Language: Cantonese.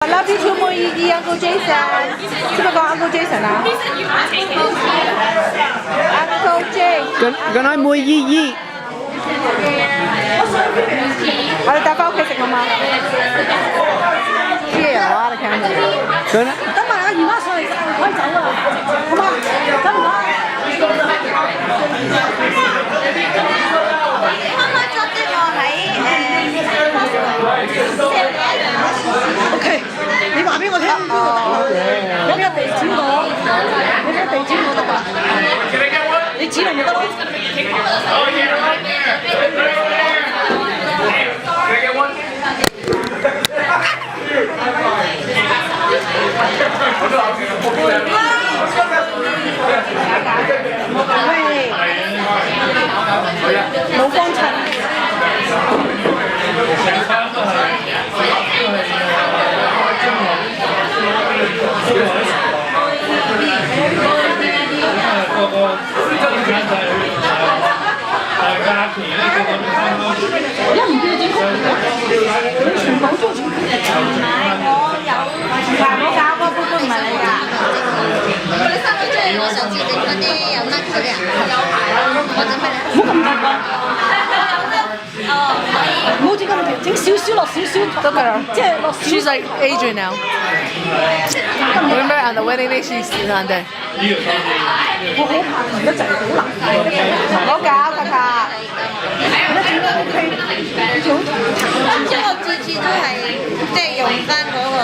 I love you too, more Uncle Jason. 識唔識講 Uncle Jason 啊 ？Uncle J。跟佢妹姨姨。我哋帶翻屋企食好嘛？啲嘢啊，你聽唔聽？跟。等埋阿姨媽上嚟，可以走啦，好嘛？走唔該。可唔可以作啲我喺OK， 你話俾我聽邊個打？你俾個地址我，你俾個地址我得㗎啦。你指明咪得咯。冇幫襯。一唔叫你整曲你全部做全曲。我搞嗰個杯唔係你㗎。你三個中意我上次整嗰啲有乜嗰啲啊？我整咩咧？唔好咁大個。唔好整咁大，整少少落少少得㗎啦。即係落少。She's like Adrian now. Remember on the wedding day she's on there. 我好怕唔得滯，好難。唔好搞，卡卡。一整都 OK。即係我次次都係即係用翻嗰個